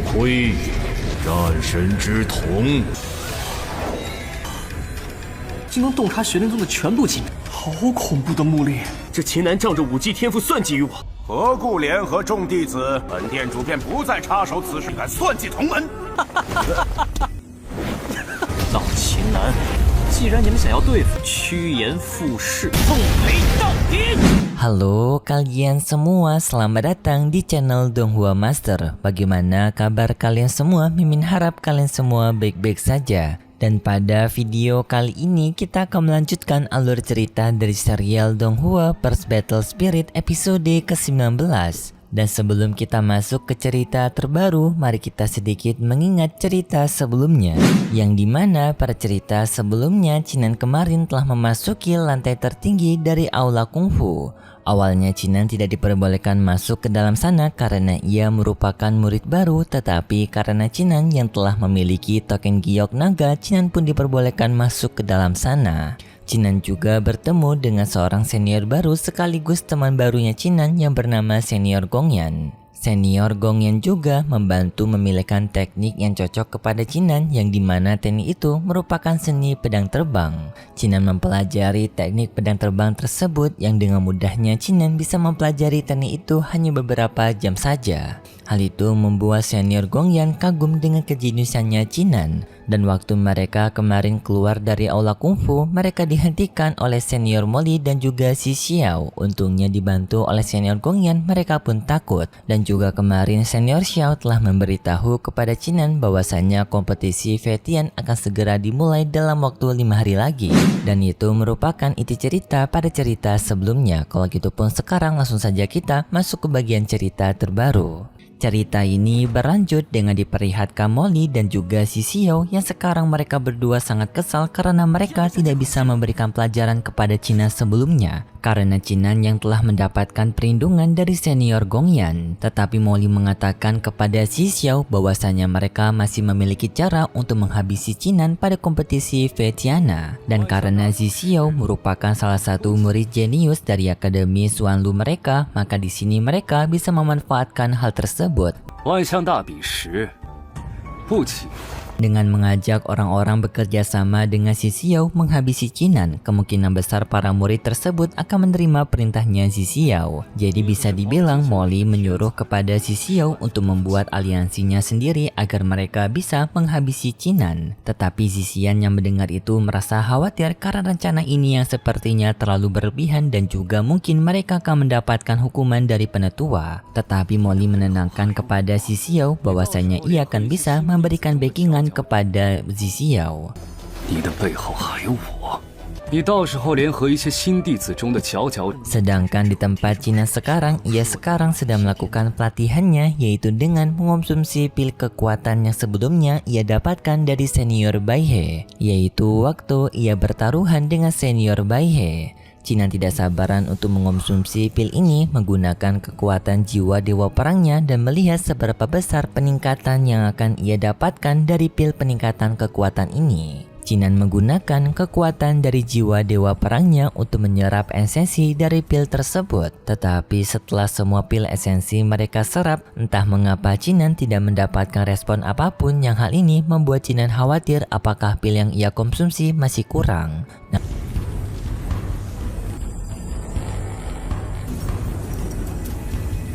灰，战神之瞳。竟能洞察玄灵宗的全部机密，好恐怖的目力！这秦南仗着武技天赋算计于我，何故联合众弟子？本店主便不再插手此事，敢算计同门！老秦南，既然你们想要对付，趋炎附势，奉陪到底！ Halo kalian semua, selamat datang di channel Donghua Master. Bagaimana kabar kalian semua? Mimin harap kalian semua baik-baik saja. Dan pada video kali ini kita akan melanjutkan alur cerita dari serial Donghua First Battle Spirit episode ke-19. Dan sebelum kita masuk ke cerita terbaru, mari kita sedikit mengingat cerita sebelumnya. Yang dimana pada cerita sebelumnya Chinan kemarin telah memasuki lantai tertinggi dari aula kungfu. Awalnya Chinan tidak diperbolehkan masuk ke dalam sana karena ia merupakan murid baru, tetapi karena Chinan yang telah memiliki token giok naga, Chinan pun diperbolehkan masuk ke dalam sana. Chinan juga bertemu dengan seorang senior baru sekaligus teman barunya Chinan yang bernama Senior Gongyan. Senior Gongyan juga membantu memilihkan teknik yang cocok kepada Chinan, yang dimana teknik itu merupakan seni pedang terbang. Chinan mempelajari teknik pedang terbang tersebut yang dengan mudahnya Chinan bisa mempelajari teknik itu hanya beberapa jam saja. Hal itu membuat Senior Gongyan kagum dengan kejeniusannya Chinan. Dan waktu mereka kemarin keluar dari aula kungfu, mereka dihentikan oleh Senior Molly dan juga si Xiao. Untungnya dibantu oleh Senior Gongyan, mereka pun takut. Dan juga kemarin Senior Xiao telah memberitahu kepada Chinan bahwasanya kompetisi Fetian akan segera dimulai dalam waktu 5 hari lagi. Dan itu merupakan inti cerita pada cerita sebelumnya. Kalau gitu pun sekarang langsung saja kita masuk ke bagian cerita terbaru. Cerita ini berlanjut dengan diperlihatkan Molly dan juga si Xiao yang sekarang mereka berdua sangat kesal karena mereka tidak bisa memberikan pelajaran kepada Chinan sebelumnya. Karena Chinan yang telah mendapatkan perlindungan dari Senior Gongyan. Tetapi Molly mengatakan kepada si Xiao bahwasanya mereka masih memiliki cara untuk menghabisi Chinan pada kompetisi Fetiana. Dan karena si Xiao merupakan salah satu murid jenius dari Akademi Xuanlu mereka, maka di sini mereka bisa memanfaatkan hal tersebut. 万象大比时，不起。 Dengan mengajak orang-orang bekerja sama dengan si Xiao menghabisi Chinan, kemungkinan besar para murid tersebut akan menerima perintahnya si Xiao. Jadi bisa dibilang Molly menyuruh kepada si Xiao untuk membuat aliansinya sendiri agar mereka bisa menghabisi Chinan. Tetapi si Xian yang mendengar itu merasa khawatir karena rencana ini yang sepertinya terlalu berlebihan dan juga mungkin mereka akan mendapatkan hukuman dari penetua. Tetapi Molly menenangkan kepada si Xiao bahwasanya ia akan bisa memberikan backingan kepada si Xiao. 你的背后还有我，你到时候联合一些新弟子中的佼佼。 Sedangkan di tempat Chinan sekarang, ia sekarang sedang melakukan pelatihannya, yaitu dengan mengonsumsi pil kekuatan yang sebelumnya ia dapatkan dari Senior Baihe, yaitu waktu ia bertaruhan dengan Senior Baihe. Chinan tidak sabaran untuk mengonsumsi pil ini menggunakan kekuatan jiwa dewa perangnya dan melihat seberapa besar peningkatan yang akan ia dapatkan dari pil peningkatan kekuatan ini. Chinan menggunakan kekuatan dari jiwa dewa perangnya untuk menyerap esensi dari pil tersebut. Tetapi setelah semua pil esensi mereka serap, entah mengapa Chinan tidak mendapatkan respon apapun, yang hal ini membuat Chinan khawatir apakah pil yang ia konsumsi masih kurang.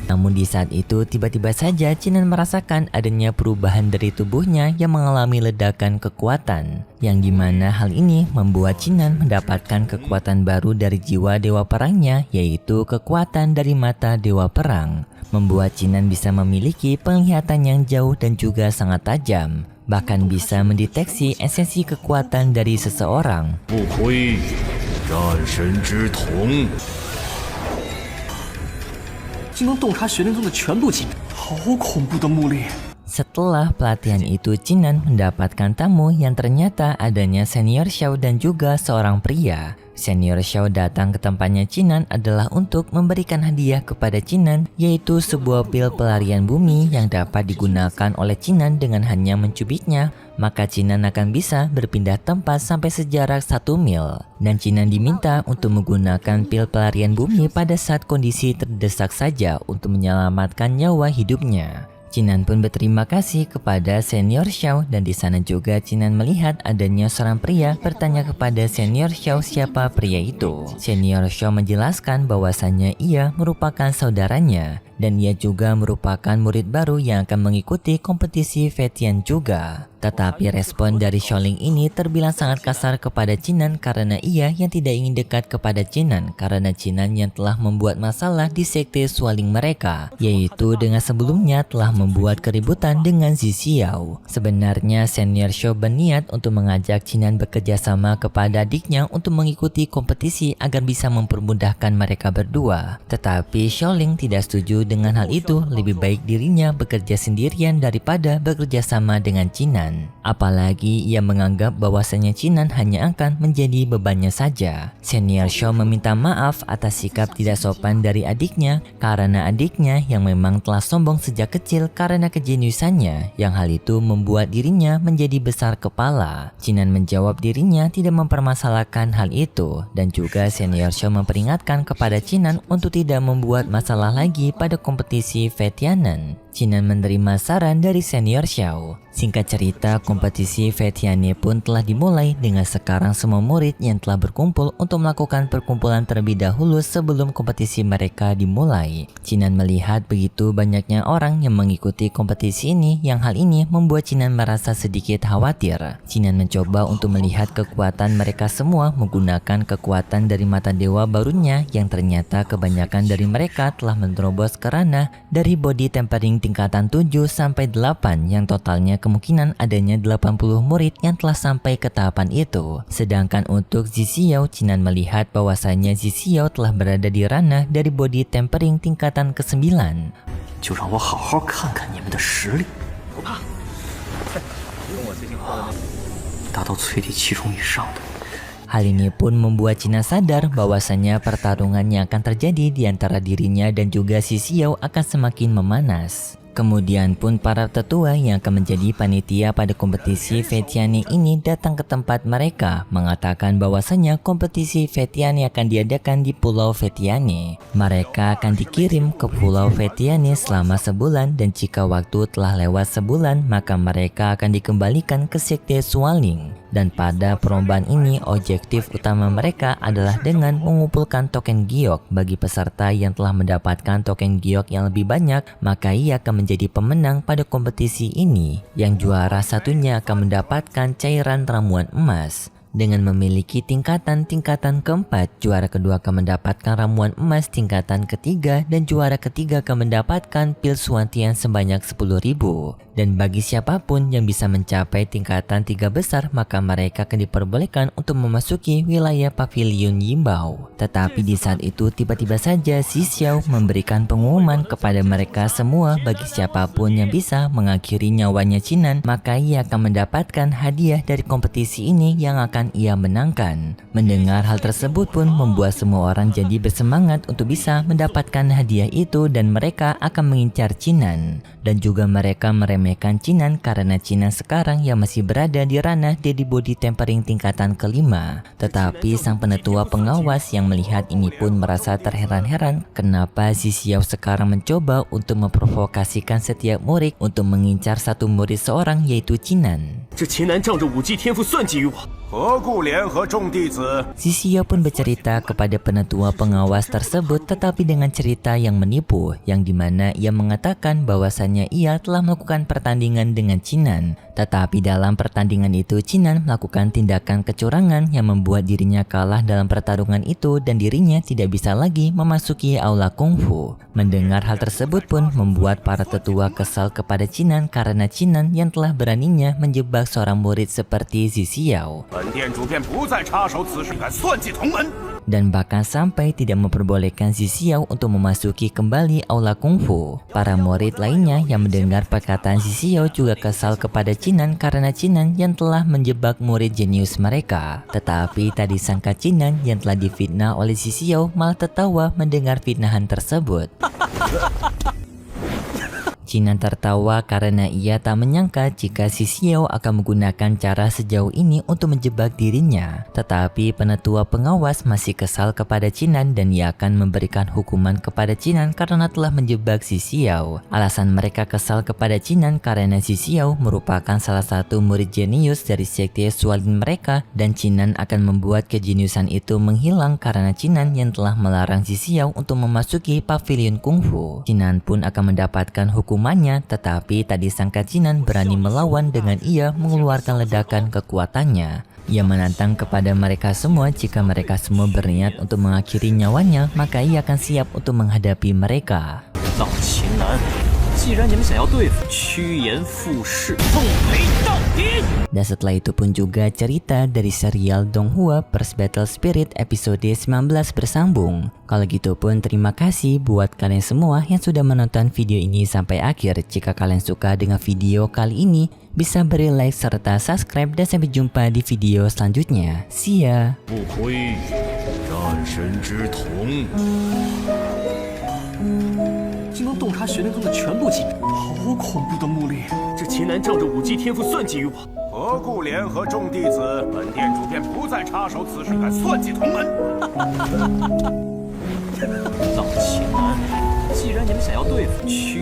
Namun di saat itu tiba-tiba saja Chinan merasakan adanya perubahan dari tubuhnya yang mengalami ledakan kekuatan. Yang dimana hal ini membuat Chinan mendapatkan kekuatan baru dari jiwa dewa perangnya, yaitu kekuatan dari mata dewa perang. Membuat Chinan bisa memiliki penglihatan yang jauh dan juga sangat tajam. Bahkan bisa mendeteksi esensi kekuatan dari seseorang. 不灰，战神之瞳。 竟能洞察玄灵宗的全部机密，好恐怖的目力！ Setelah pelatihan itu, Chinan mendapatkan tamu yang ternyata adanya Senior Xiao dan juga seorang pria. Senior Xiao datang ke tempatnya Chinan adalah untuk memberikan hadiah kepada Chinan, yaitu sebuah pil pelarian bumi yang dapat digunakan oleh Chinan dengan hanya mencubitnya. Maka Chinan akan bisa berpindah tempat sampai sejarak 1 mil. Dan Chinan diminta untuk menggunakan pil pelarian bumi pada saat kondisi terdesak saja untuk menyelamatkan nyawa hidupnya. Cinan pun berterima kasih kepada Senior Xiao dan di sana juga Cinan melihat adanya seorang pria bertanya kepada Senior Xiao siapa pria itu. Senior Xiao menjelaskan bahwasannya ia merupakan saudaranya dan ia juga merupakan murid baru yang akan mengikuti kompetisi Feitian juga. Tetapi respon dari Xiaoling ini terbilang sangat kasar kepada Cinan karena ia yang tidak ingin dekat kepada Cinan karena Cinan yang telah membuat masalah di sekte Sualing mereka, yaitu dengan sebelumnya telah membuat keributan dengan Zi Xiao. Sebenarnya Senior Xiao berniat untuk mengajak Cinan bekerja sama kepada adiknya untuk mengikuti kompetisi agar bisa mempermudahkan mereka berdua. Tetapi Xiaoling tidak setuju dengan hal itu, lebih baik dirinya bekerja sendirian daripada bekerja sama dengan Cinan. Apalagi ia menganggap bahwasanya Cinan hanya akan menjadi bebannya saja. Senior Xiao meminta maaf atas sikap tidak sopan dari adiknya karena adiknya yang memang telah sombong sejak kecil karena kejeniusannya yang hal itu membuat dirinya menjadi besar kepala. Cinan menjawab dirinya tidak mempermasalahkan hal itu dan juga Senior Xiao memperingatkan kepada Cinan untuk tidak membuat masalah lagi pada kompetisi Feitianen. Cinan menerima saran dari Senior Xiao. Singkat cerita, kompetisi Feitiane pun telah dimulai dengan sekarang semua murid yang telah berkumpul untuk melakukan perkumpulan terlebih dahulu sebelum kompetisi mereka dimulai. Cinan melihat begitu banyaknya orang yang mengikuti kompetisi ini yang hal ini membuat Cinan merasa sedikit khawatir. Cinan mencoba untuk melihat kekuatan mereka semua menggunakan kekuatan dari mata dewa barunya yang ternyata kebanyakan dari mereka telah menerobos ke ranah dari body tempering tingkatan 7 sampai 8 yang totalnya kemungkinan adanya 80 murid yang telah sampai ke tahapan itu. Sedangkan untuk Zi Xiao, Cinan melihat bahwasanya Zi Xiao telah berada di ranah dari body tempering tingkatan ke-9. 就让我好好看看你们的实力。不怕，用我最近喝的那达到淬体7重以上的。 Hal ini pun membuat Cinan sadar bahwasanya pertarungan yang akan terjadi di antara dirinya dan juga Zi Xiao akan semakin memanas. Kemudian pun para tetua yang akan menjadi panitia pada kompetisi Feitiane ini datang ke tempat mereka mengatakan bahwasanya kompetisi Feitiane akan diadakan di Pulau Feitiane. Mereka akan dikirim ke Pulau Feitiane selama sebulan dan jika waktu telah lewat sebulan maka mereka akan dikembalikan ke sekte Sualing. Dan pada perlombaan ini objektif utama mereka adalah dengan mengumpulkan token giok. Bagi peserta yang telah mendapatkan token giok yang lebih banyak maka ia akan menjadi pemenang pada kompetisi ini. Yang juara satunya akan mendapatkan cairan ramuan emas. Dengan memiliki tingkatan-tingkatan keempat, juara kedua akan mendapatkan ramuan emas tingkatan ketiga dan juara ketiga akan mendapatkan pil Suantian sebanyak 10.000. Dan bagi siapapun yang bisa mencapai tingkatan 3 besar maka mereka akan diperbolehkan untuk memasuki wilayah pavilion Yimbao. Tetapi di saat itu tiba-tiba saja Zi Xiao memberikan pengumuman kepada mereka semua bagi siapapun yang bisa mengakhiri nyawanya Cinan maka ia akan mendapatkan hadiah dari kompetisi ini yang akan ia menangkan. Mendengar hal tersebut pun membuat semua orang jadi bersemangat untuk bisa mendapatkan hadiah itu dan mereka akan mengincar Cinan. Dan juga mereka meremehkan Cinan karena Cinan sekarang yang masih berada di ranah Daddy Body Tempering tingkatan ke-5. Tetapi sang penetua pengawas yang melihat ini pun merasa terheran-heran kenapa Zi Xiao sekarang mencoba untuk memprovokasikan setiap murid untuk mengincar satu murid seorang yaitu Cinan. 这秦南仗着武技天赋算计于我， 何故联合众弟子？ Zi Xiao pun bercerita kepada penetua pengawas tersebut tetapi dengan cerita yang menipu yang dimana ia mengatakan bahwasannya ia telah melakukan pertandingan dengan Cinan. Tetapi dalam pertandingan itu Cinan melakukan tindakan kecurangan yang membuat dirinya kalah dalam pertarungan itu dan dirinya tidak bisa lagi memasuki aula kungfu. Mendengar hal tersebut pun membuat para tetua kesal kepada Cinan karena Cinan yang telah beraninya menjebak seorang murid seperti Zi Xiao. 本店主便不再插手此事，敢算计同门。 Dan bahkan sampai tidak memperbolehkan Zi Xiao untuk memasuki kembali aula kungfu. Para murid lainnya yang mendengar perkataan Zi Xiao juga kesal kepada Cinan karena Cinan yang telah menjebak murid jenius mereka. Tetapi tak disangka Cinan yang telah difitnah oleh Zi Xiao malah tertawa mendengar fitnahan tersebut. Chinan tertawa karena ia tak menyangka jika si Xiao akan menggunakan cara sejauh ini untuk menjebak dirinya. Tetapi penetua pengawas masih kesal kepada Chinan dan ia akan memberikan hukuman kepada Chinan karena telah menjebak si Xiao. Alasan mereka kesal kepada Chinan karena si Xiao merupakan salah satu murid jenius dari sekte Sualin mereka dan Chinan akan membuat kejeniusan itu menghilang karena Chinan yang telah melarang si Xiao untuk memasuki pavilion kungfu. Chinan pun akan mendapatkan hukumannya, tetapi tak disangka Chinan berani melawan dengan ia mengeluarkan ledakan kekuatannya. Ia menantang kepada mereka semua jika mereka semua berniat untuk mengakhiri nyawanya, maka ia akan siap untuk menghadapi mereka. 老秦南，既然你们想要对付趋炎附势，奉陪到底。 Dan setelah itu pun juga cerita dari serial Donghua First Battle Spirit episode 19 bersambung. Kalau gitu pun terima kasih buat kalian semua yang sudah menonton video ini sampai akhir. Jika kalian suka dengan video kali ini, bisa beri like serta subscribe dan sampai jumpa di video selanjutnya. See ya! 不灰战神之瞳，竟能洞察玄灵宗的全部机密，好恐怖的目力！这秦南仗着武技天赋算计于我，何故联合众弟子？本店主便不再插手此事，敢算计同门？老秦南，既然你们想要对付趋